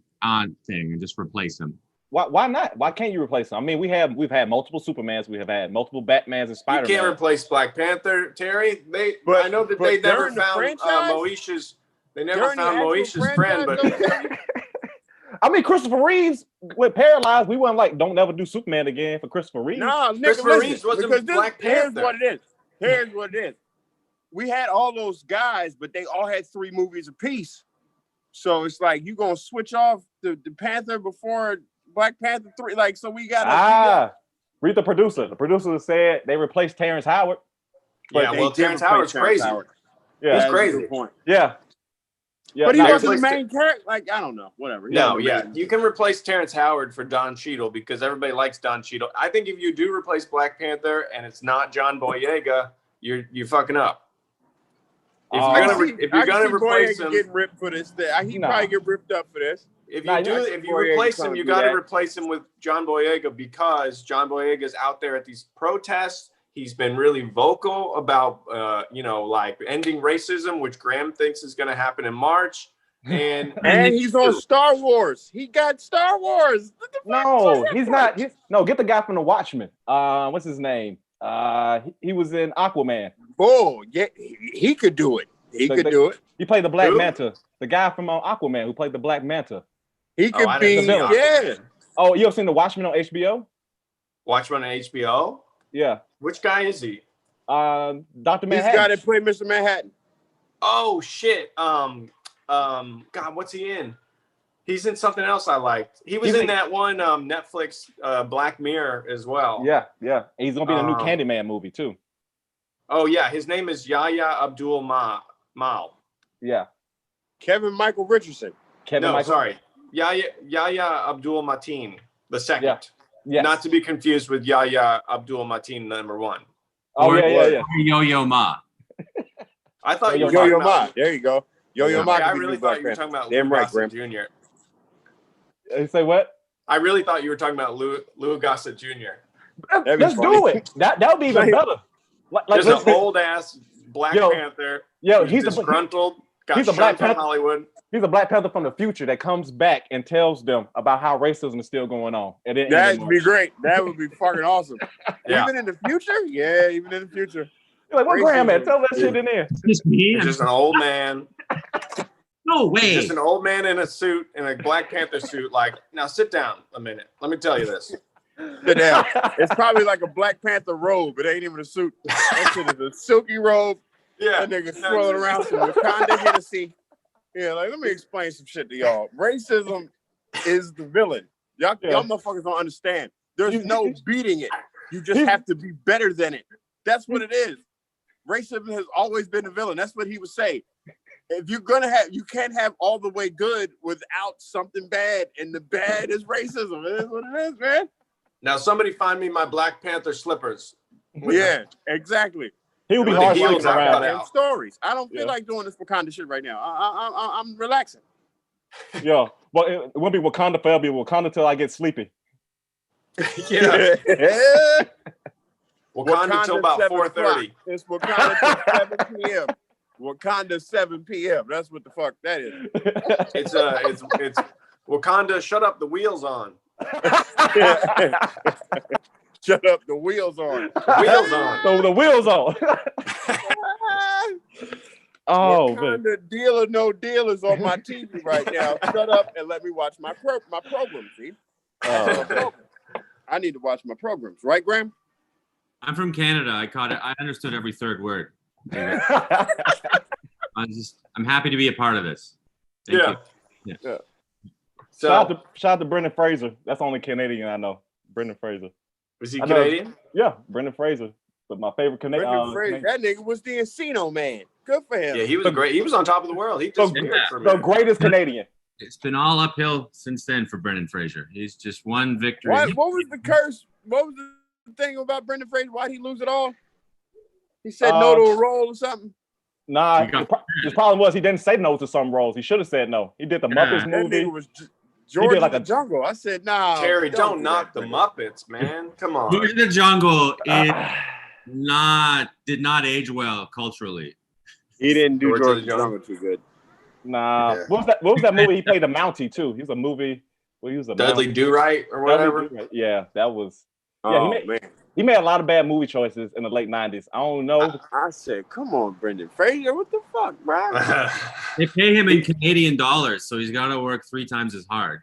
thing and just replace him. Why not? Why can't you replace him? I mean, we've had multiple Supermans, we have had multiple Batmans and Spider-Man. You can't replace Black Panther, Terry. I know that they never found Moesha's They never found Moesha's friend, but I mean, Christopher Reeves went paralyzed. We weren't like, don't never do Superman again for Christopher Reeves. No, nigga, Christopher Reeves wasn't Black Panther. Here's what it is. We had all those guys, but they all had 3 movies apiece. So it's like you gonna switch off the Panther before Black Panther 3. Like, so we gotta read the producer. The producer said they replaced Terrence Howard. Yeah, well, Terrence Howard's crazy. Yeah, he's crazy. Yeah. Yeah, but he wasn't the main character. Like, I don't know, whatever. You can replace Terrence Howard for Don Cheadle because everybody likes Don Cheadle. I think if you do replace Black Panther and it's not John Boyega, you're fucking up. If you're gonna replace him, getting ripped for this, he probably get ripped up for this. If you replace him, you got to replace him with John Boyega because John Boyega is out there at these protests. He's been really vocal about, like ending racism, which Graham thinks is going to happen in March. And he's on Star Wars. He got Star Wars. No, he's not. Get the guy from The Watchmen. What's his name? He was in Aquaman. Oh, yeah, he could do it. He could do it. He played the Black Manta. The guy from Aquaman who played the Black Manta. He could be. Yeah. Oh, you ever seen The Watchmen on HBO? Watchmen on HBO? Yeah. Which guy is he? Dr. Manhattan. He's the guy that played Mr. Manhattan. Oh shit. God, what's he in? He's in something else I liked. He was in that one Netflix Black Mirror as well. Yeah. He's gonna be in a new Candyman movie too. Oh yeah, his name is Yahya Abdul Mal. Yeah. Kevin Michael Richardson. Yahya Abdul Mateen the second. Yeah. Yes. Not to be confused with Yahya Abdul Mateen number 1. Oh, yeah. Yo-Yo Ma. I thought you were Yo-Yo Ma. There you go. Yo-Yo Ma. I really thought you were talking about Lou Gossett Jr. You say what? I really thought you were talking about Lou Gossett Jr. Let's do it. That would be even better. There's an old-ass Black Panther. He's disgruntled. He's a Black Panther. Hollywood. He's a Black Panther from the future that comes back and tells them about how racism is still going on. That'd be great. That would be fucking awesome. Even in the future? Yeah, even in the future. You're like, what Graham at? Tell that shit in there. Just me. Just an old man. No way. Just an old man in a suit, in a Black Panther suit. Like, now sit down a minute. Let me tell you this. Sit down. It's probably like a Black Panther robe. It ain't even a suit. That shit is a silky robe. Yeah. That nigga swirling around some Wakanda Hennessy. Yeah, like, let me explain some shit to y'all. Racism is the villain. Y'all motherfuckers don't understand. There's no beating it. You just have to be better than it. That's what it is. Racism has always been the villain. That's what he would say. If you're gonna you can't have all the way good without something bad, and the bad is racism. It is what it is, man. Now somebody find me my Black Panther slippers. Yeah, exactly. He will be hard to around. Stories. I don't feel like doing this Wakanda shit right now. I'm relaxing. Yeah, well, it won't be Wakanda forever. It'll be Wakanda till I get sleepy. Yeah. Wakanda till about 4:30. It's Wakanda till 7 p.m. Wakanda 7 p.m. That's what the fuck that is. It's Wakanda. Shut up, the wheels on. Shut up, the wheels on. Wheels on. So the wheels on. Oh, man. Deal or no deal is on my TV right now. Shut up and let me watch my program, see? I need to watch my programs. Right, Graham? I'm from Canada. I caught it. I understood every third word. I'm happy to be a part of this. Thank you. Yeah. So shout out to Brendan Fraser. That's the only Canadian I know. Brendan Fraser. Was he Canadian? Yeah, Brendan Fraser. But my favorite Canadian. That nigga was the Encino Man. Good for him. Yeah, he was great. He was on top of the world. He just the greatest Canadian. It's been all uphill since then for Brendan Fraser. He's just one victory. What was the curse? What was the thing about Brendan Fraser? Why'd he lose it all? He said no to a role or something. Nah, the problem was he didn't say no to some roles. He should have said no. He did the Muppets movie. That nigga was George in the Jungle. I said, nah. Terry, don't knock the Muppets, man. Come on. George in the Jungle did not age well culturally. He didn't do George in the Jungle too good. Nah. Yeah. What was that movie? He played the Mountie too. He was a movie where he was a Dudley Do-Right or whatever. Yeah, that was. Man. He made a lot of bad movie choices in the late 90s. I don't know. I said, come on, Brendan Fraser, what the fuck, bro? They pay him in Canadian dollars, so he's got to work 3 times as hard.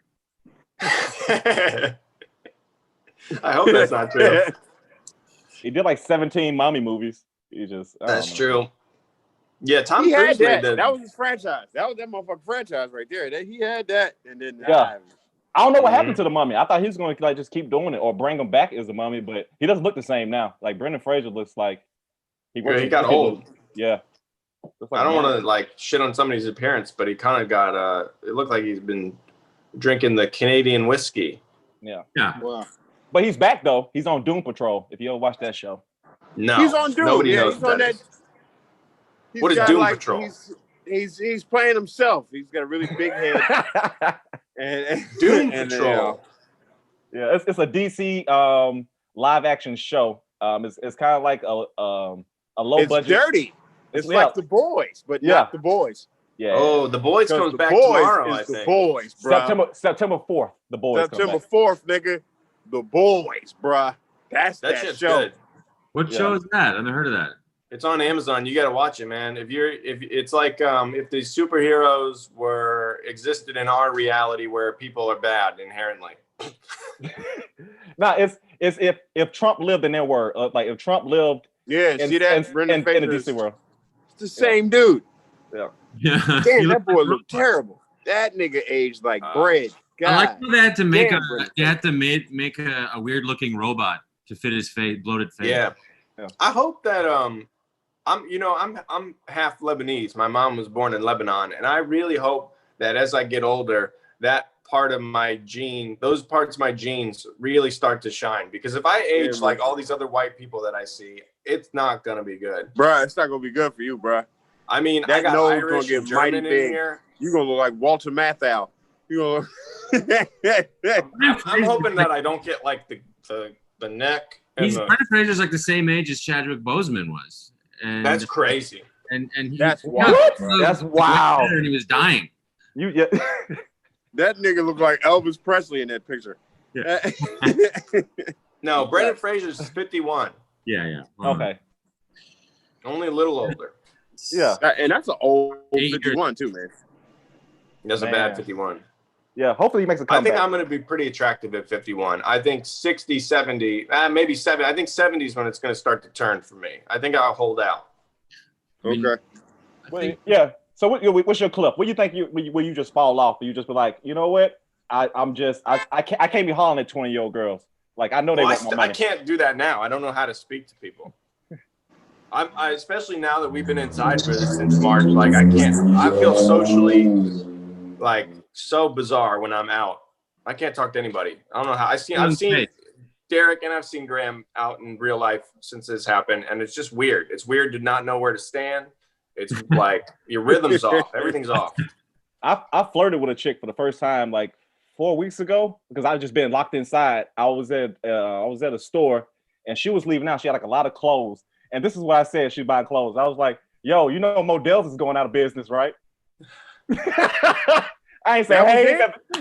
I hope that's not true. He did like 17 mommy movies. That's true. Yeah, Tom Cruise Cruise made that. That was his franchise. That was that motherfucking franchise right there. He had that, and then I don't know what happened to the mummy. I thought he was going to like just keep doing it or bring him back as the mummy, but he doesn't look the same now. Like Brendan Fraser looks like he got old. Yeah. Like I don't want to like shit on somebody's appearance, but he kind of got it looked like he's been drinking the Canadian whiskey. Yeah. Wow. But he's back though. He's on Doom Patrol. If you ever watch that show. No. He's on Doom. Nobody knows he's on that. What is Doom Patrol? He's playing himself. He's got a really big head. and Doom Patrol. Yeah, it's a DC live action show. It's kind of like a low budget. It's dirty. It's like The Boys, but not The Boys. Yeah. Oh, The Boys comes back tomorrow, I think. The Boys, bro. September 4th. The Boys. September 4th, nigga. The Boys, bro. That's that show. Good. What show is that? I've never heard of that. It's on Amazon. You got to watch it, man. If it's like if the superheroes existed in our reality where people are bad inherently. No, it's if Trump lived in their world, like if Trump lived. Yeah, see that in the DC world. It's the same dude. Yeah. Damn, that boy looked terrible. That nigga aged like bread. God. I like how they had to make make a weird looking robot to fit his face, bloated face. Yeah. I hope that I'm half Lebanese. My mom was born in Lebanon, and I really hope that as I get older, that part of my those parts of my genes really start to shine. Because if I age like all these other white people that I see, it's not gonna be good, bruh. It's not gonna be good for you, bruh. I mean, that I got nose Irish gonna get mighty big. Here. You gonna look like Walter Matthau. You gonna. I'm hoping that I don't get like the neck. Brendan Fraser's like the same age as Chadwick Boseman was. And that's crazy. And that's wild. That's wow. And he was dying. That nigga looked like Elvis Presley in that picture. Yeah. No, Brendan Fraser's 51. Yeah. Okay. Only a little older. Yeah. And that's an old 51 too, man. That's a bad 51. Yeah, hopefully he makes a comeback. I think I'm going to be pretty attractive at 51. I think 60, 70, maybe 70. I think 70 is when it's going to start to turn for me. I think I'll hold out. Okay. Yeah. So what's your clip? What do you think will you just fall off? Or you just be like, you know what? I can't be hollering at 20-year-old girls. Like I know they want more money. I can't do that now. I don't know how to speak to people. I especially now that we've been inside for this since March. Like I feel socially like so bizarre when I'm out. I can't talk to anybody. I don't know how. I've seen Derek and I've seen Graham out in real life since this happened, and it's just weird. It's weird to not know where to stand. It's like your rhythm's off. Everything's off. I flirted with a chick for the first time like 4 weeks ago because I've just been locked inside. I was at a store and she was leaving out. She had like a lot of clothes, and this is what I said. She buying clothes. I was like, "Yo, you know Modell's is going out of business, right?" I ain't saying, "Hey,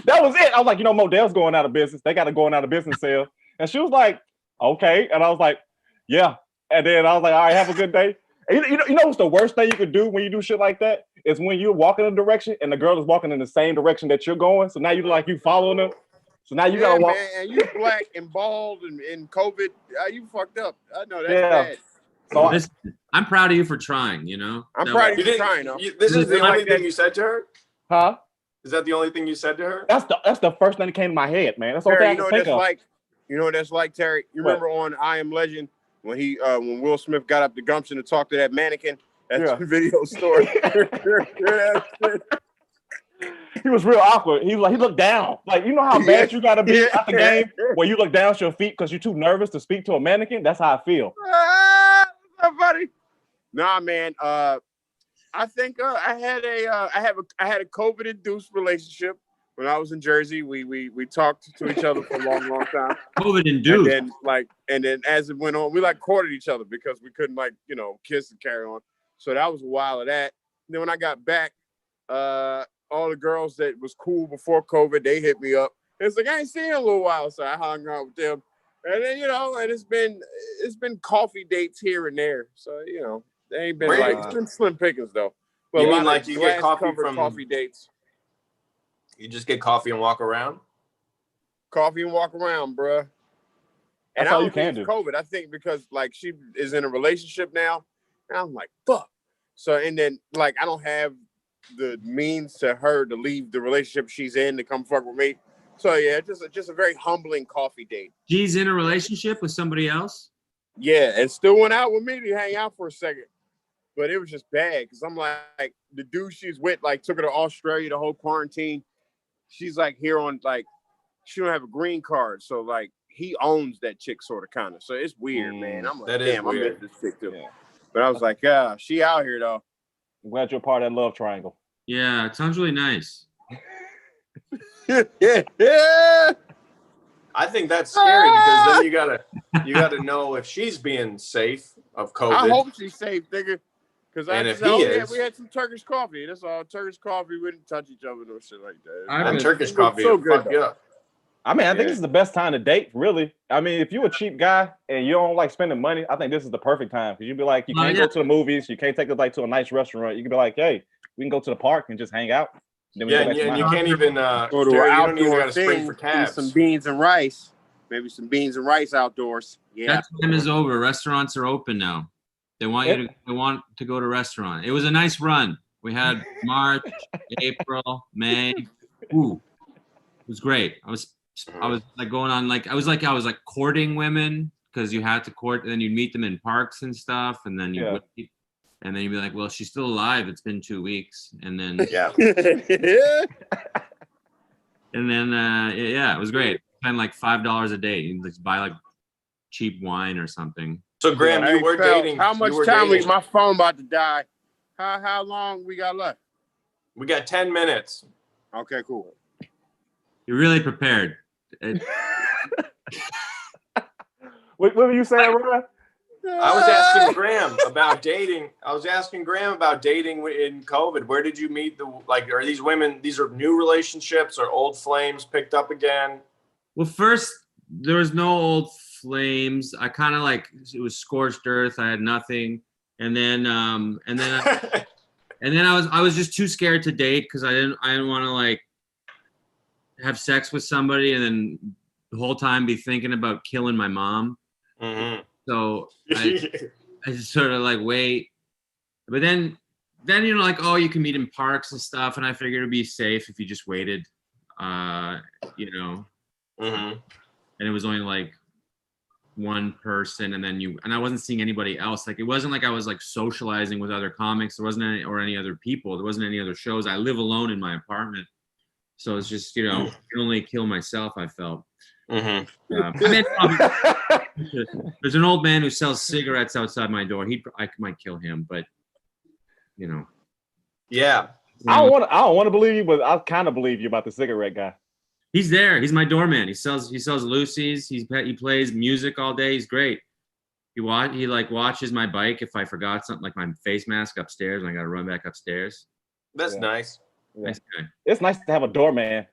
that was it." I was like, "You know Modell's going out of business. They got to go out of business sale." And she was like, "Okay," and I was like, "Yeah." And then I was like, "All right, have a good day." And you know what's the worst thing you could do when you do shit like that? Is when you're walking in a direction and the girl is walking in the same direction that you're going. So now you like you following them. So now you gotta walk. Man, and you black and bald and COVID. You fucked up. I know that's bad. So I'm proud of you for trying. You know, I'm proud of you for trying. This is the only thing you said to her? Huh? Is that the only thing you said to her? That's the first thing that came to my head, man. That's the only thing I can think of. You know what that's like, Terry? You remember on I Am Legend when when Will Smith got up the gumption to talk to that mannequin at the video store? He was real awkward. He looked down. Like, you know how bad you gotta be at the game where you look down at your feet because you're too nervous to speak to a mannequin? That's how I feel. That's funny. Nah, man. I think I had a COVID-induced relationship when I was in Jersey. We talked to each other for a long time. COVID-induced. And then as it went on, we courted each other because we couldn't kiss and carry on. So that was a while of that. And then when I got back, all the girls that was cool before COVID, they hit me up. It's like, I ain't seen you in a little while, so I hung out with them. And then and it's been coffee dates here and there. So they ain't been it's been slim pickings though. But you a mean lot like of you get coffee from coffee dates? You just get coffee and walk around? Coffee and walk around, bruh. And That's I all don't you think can it's do. COVID. I think because like she is in a relationship now, and I'm like, fuck. So and then like I don't have the means to her to leave the relationship she's in to come fuck with me. So yeah, just a very humbling coffee date. She's in a relationship with somebody else? Yeah, and still went out with me to hang out for a second. But it was just bad because I'm like the dude she's with like took her to Australia the whole quarantine. She's like here on like she don't have a green card, so like he owns that chick sort of kind of. So it's weird, man. I'm like, that damn, I weird. miss this chick too. Yeah. But I was like, yeah, she out here though. I'm glad you're part of that love triangle. Yeah, it sounds really nice. Yeah. I think that's scary because then you gotta know if she's being safe of COVID. I hope she's safe, nigga. Because we had some Turkish coffee. That's all. Turkish coffee. We didn't touch each other or shit like that. And Turkish coffee will fuck you up. I mean, I think this is the best time to date, really. I mean, if you're a cheap guy and you don't like spending money, I think this is the perfect time. Because you'd be like, you can't go to the movies, you can't take us like to a nice restaurant. You can be like, hey, we can go to the park and just hang out. Then and you can't even go to an outdoor thing, for cabs. Some beans and rice. Maybe some beans and rice outdoors. Yeah. That time is over. Restaurants are open now. They want to go to restaurant. It was a nice run. We had March, April, May. Ooh, it was great. I was like going on I was like courting women because you had to court, and then you'd meet them in parks and stuff, and then you'd be like, well, she's still alive. It's been 2 weeks, and then and then it was great. Spend like $5 a day. You just buy like cheap wine or something. So Graham, you were dating. How much time? My phone about to die. How long we got left? We got 10 minutes. Okay, cool. You're really prepared. What were you saying, Ryan? I was asking Graham about dating. In COVID. Where did you meet are these women, these are new relationships or old flames picked up again? Well, first, there was no old flames. I kind of it was scorched earth. I had nothing. And then I was just too scared to date because I didn't want to have sex with somebody and then the whole time be thinking about killing my mom. Mm-hmm. So I just sort of wait. But then you can meet in parks and stuff, and I figured it'd be safe if you just waited. Mm-hmm. And it was only one person, and I wasn't seeing anybody else. It wasn't like I was socializing with other comics. There wasn't any other people. There wasn't any other shows. I live alone in my apartment. So it's just, I can only kill myself, I felt. Mm-hmm. There's an old man who sells cigarettes outside my door. I might kill him, but, Yeah. I don't want to believe you, but I kind of believe you about the cigarette guy. He's there. He's my doorman. He sells Lucy's. He plays music all day. He's great. He watches my bike if I forgot something like my face mask upstairs and I got to run back upstairs. That's nice. Yeah. Nice guy. It's nice to have a doorman.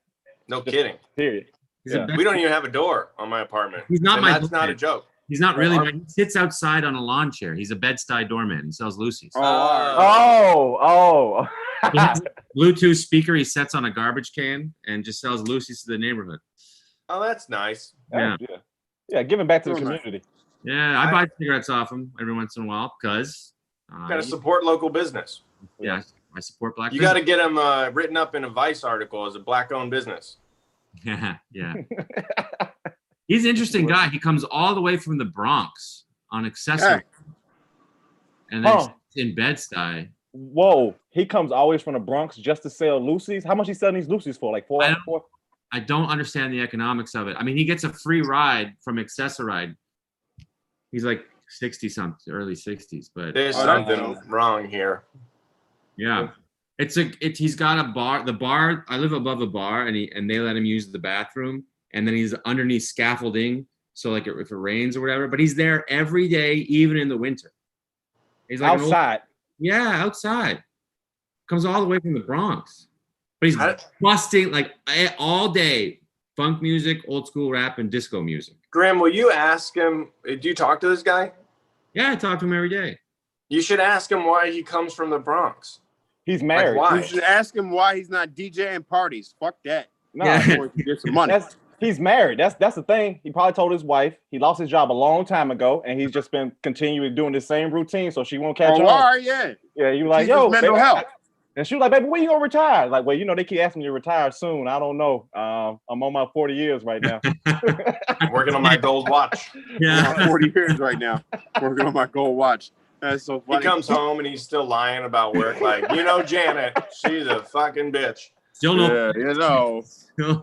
No kidding. Period. We don't even have a door on my apartment. He's not my That's not a joke. He's not really. He sits outside on a lawn chair. He's a Bed-Stuy doorman. He sells Lucy's. Oh. He has a Bluetooth speaker he sets on a garbage can and just sells Lucy's to the neighborhood. Oh, that's nice. Yeah, giving back to the community. Yeah, I buy cigarettes off him every once in a while because got to support local business. Yeah, I support black. You got to get him written up in a Vice article as a black-owned business. Yeah. He's an interesting guy. He comes all the way from the Bronx on accessory, and then in Bed-Stuy. Whoa, he comes always from the Bronx just to sell Lucy's. How much he selling these Lucy's for? Like four? I don't understand the economics of it. I mean, he gets a free ride from Accessoride. He's like 60-something, early 60s, but there's something wrong here. Yeah. He's got a bar. The bar, I live above a bar, and they let him use the bathroom, and then he's underneath scaffolding, so if it rains or whatever. But he's there every day, even in the winter. He's outside. Outside. Comes all the way from the Bronx, but he's busting all day funk music, old school rap, and disco music. Graham, will you ask him? Do you talk to this guy? Yeah, I talk to him every day. You should ask him why he comes from the Bronx. He's married. Like, why? You should ask him why he's not DJing parties. Fuck that. No, Yeah. Get some money. He's married. That's the thing. He probably told his wife he lost his job a long time ago, and he's just been continuing doing the same routine, so she won't catch on. All right, yeah. Yeah, you like, Jesus, yo, mental baby, health. and she was like, baby, when you gonna retire? Like, well, they keep asking me to retire soon. I don't know. I'm on my 40 years right now. I'm working on my gold watch. Yeah. I'm 40 years right now. Working on my gold watch. That's so funny. He comes home and he's still lying about work. Like, Janet, she's a fucking bitch. Still no. Yeah,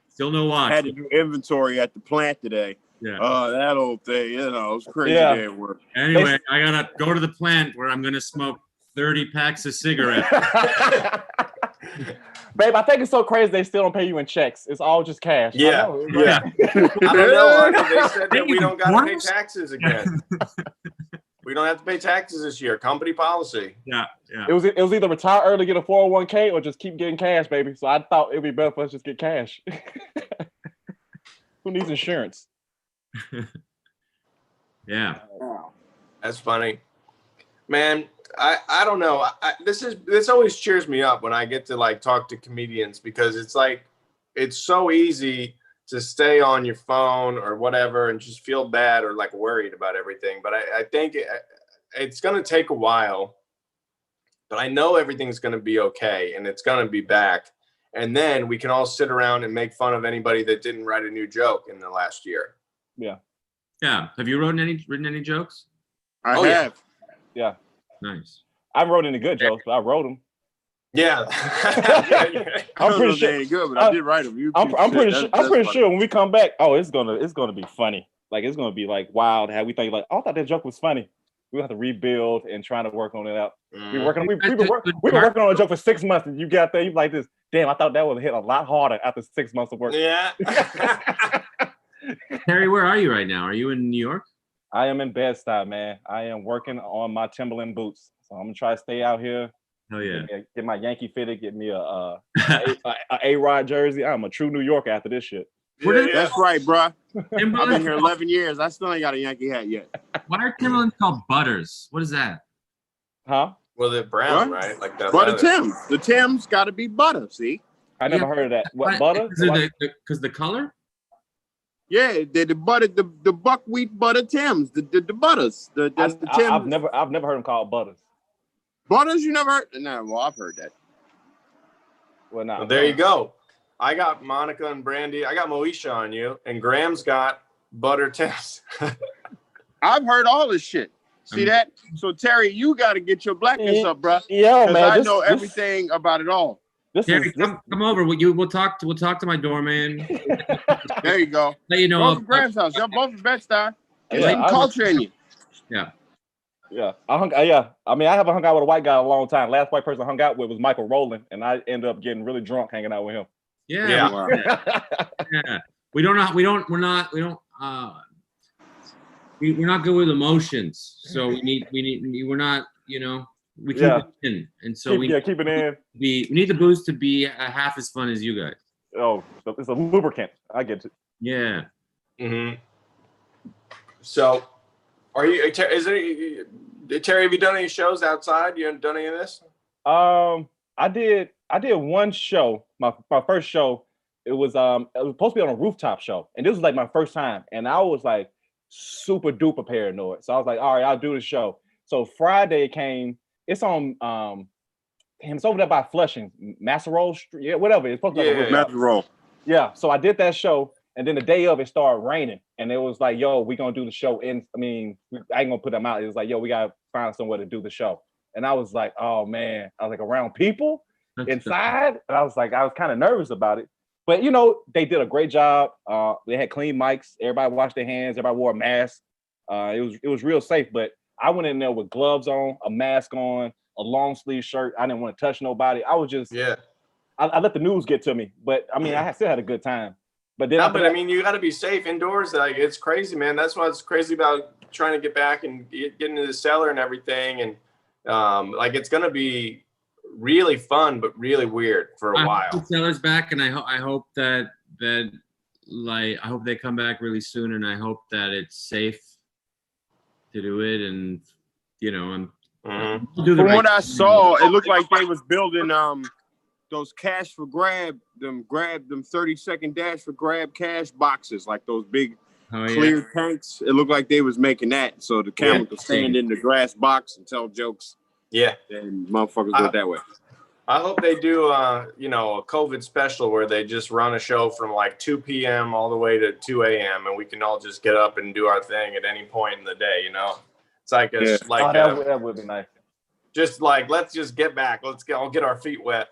Still no watch. Had to do inventory at the plant today. Yeah. That old thing, it was crazy day at work. Anyway, I gotta go to the plant where I'm gonna smoke 30 packs of cigarettes. Babe, I think it's so crazy they still don't pay you in checks. It's all just cash. Yeah. Yeah. I don't know. They said that we don't gotta pay taxes again. We don't have to pay taxes this year. Company policy. Yeah. It was either retire early, get a 401k, or just keep getting cash, baby. So I thought it'd be better for us just get cash. Who needs insurance? Yeah. That's funny, man. I don't know. This always cheers me up when I get to like talk to comedians, because it's like it's so easy to stay on your phone or whatever and just feel bad or like worried about everything. But I think it's going to take a while, but I know everything's going to be okay and it's going to be back. And then we can all sit around and make fun of anybody that didn't write a new joke in the last year. Yeah. Yeah. Have you written any jokes? I have. Yeah. Nice. I wrote any good jokes, but I wrote them. Yeah. I'm pretty sure. Ain't good, but I did write them. I'm pretty sure when we come back, it's gonna be funny. Like it's gonna be like wild. How we think like, I thought that joke was funny. We have to rebuild and trying to work on it out. We've been working on a joke for 6 months, and you got there, you like this. Damn, I thought that would hit a lot harder after 6 months of work. Yeah. Terry, where are you right now? Are you in New York? I am in Bed-Stuy, man. I am working on my Timberland boots, so I'm gonna try to stay out here. Oh yeah. Get my Yankee fitted. Get me a A-Rod jersey. I'm a true New Yorker after this shit. That's right, bro. I've been Timberland? here 11 years. I still ain't got a Yankee hat yet. Why are Timberlands called Butters? What is that? Huh? Well, they're brown, What? right? Like that. But the Tim's got to be butter. See? I never heard of that. What, butter? Because the color? Yeah, the butter, the buckwheat butter Tim's, the butters. That's the Tim's. I've never heard them called butters. Butters, you never heard? No, well, I've heard that. Well, now Well, there you go. I got Monica and Brandy. I got Moesha on you, and Graham's got Butter Tims. I've heard all this shit. See that? So Terry, you got to get your blackness up, bro. Yo, man, I know everything about it all. Terry, come over. We'll talk to my doorman. There you go. Let you know. Go to Graham's house. Y'all both from Bed-Stuy. Yeah, Culture in you. Yeah. Yeah, I mean, I haven't hung out with a white guy in a long time. Last white person I hung out with was Michael Rowland, and I ended up getting really drunk hanging out with him. Yeah. Yeah. We're not good with emotions. So we're not, we keep it in. And so keep it in. We need the booze to be half as fun as you guys. Oh, it's a lubricant. I get it. Yeah. Mm-hmm. So, are you? Terry? Have you done any shows outside? You haven't done any of this? I did one show. My first show. It was supposed to be on a rooftop show, and this was like my first time, and I was like super duper paranoid. So I was like, all right, I'll do the show. So Friday came. It's on it's over there by Flushing, Massaroll Street, yeah, whatever. It's supposed to be like Massaroll. Yeah. So I did that show, and then the day of it started raining, and it was like, yo, we gonna do the show I ain't gonna put them out. It was like, yo, we gotta find somewhere to do the show. And I was like, oh man, I was like around people inside, and I was kind of nervous about it. But they did a great job. They had clean mics. Everybody washed their hands. Everybody wore a mask. It was real safe. But I went in there with gloves on, a mask on, a long sleeve shirt. I didn't want to touch nobody. I was just I let the news get to me. But I mean, I still had a good time. But then I mean, you got to be safe indoors. Like it's crazy, man. That's what's crazy about trying to get back and get into the cellar and everything. And it's gonna be really fun, but really weird for a while. The Cellar's back, and I hope that like I hope they come back really soon, and I hope that it's safe to do it. And you know, from what I saw, it looked like they was building those cash for grab them 30-second dash for grab cash boxes, like those big clear tanks. It looked like they was making that so the camera could stand in the glass box and tell jokes. Yeah, and motherfuckers do it that way. I hope they do, a COVID special where they just run a show from like 2 p.m. all the way to 2 a.m. and we can all just get up and do our thing at any point in the day. You know, it's like that would be nice. Just like let's just get back. I'll get our feet wet.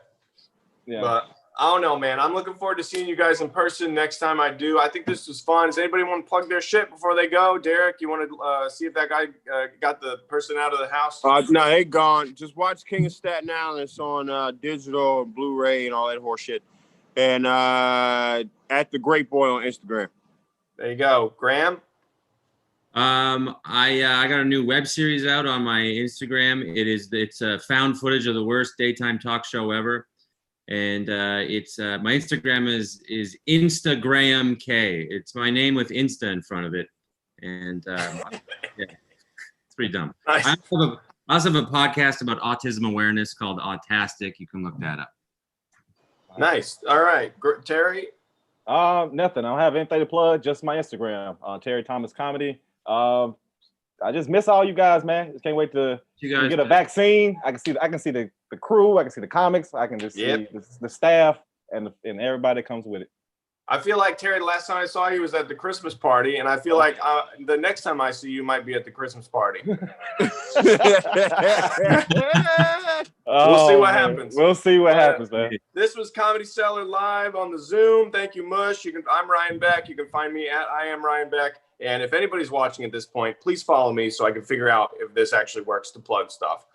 Yeah. But I don't know, man. I'm looking forward to seeing you guys in person next time I do. I think this was fun. Does anybody want to plug their shit before they go? Derek, you want to see if that guy got the person out of the house? No, they gone. Just watch King of Staten Island. It's on digital and Blu-ray and all that horse shit. And at the Great Boy on Instagram. There you go. Graham? I got a new web series out on my Instagram. It's found footage of the worst daytime talk show ever. And it's my Instagram is Instagram K. It's my name with Insta in front of it, and it's pretty dumb. Nice. I also have a podcast about autism awareness called Autastic. You can look that up. Nice. All right, Terry. Nothing. I don't have anything to plug. Just my Instagram, Terry Thomas Comedy. I just miss all you guys, man. Just can't wait to get a vaccine. I can see the crew. I can see the comics. I can just see the staff and everybody that comes with it. I feel like, Terry, the last time I saw you was at the Christmas party, and I feel like the next time I see you might be at the Christmas party. We'll see what happens. We'll see what happens, man. This was Comedy Cellar live on the Zoom. Thank you, Mush. I'm Ryan Beck. You can find me at I am Ryan Beck. And if anybody's watching at this point, please follow me so I can figure out if this actually works to plug stuff.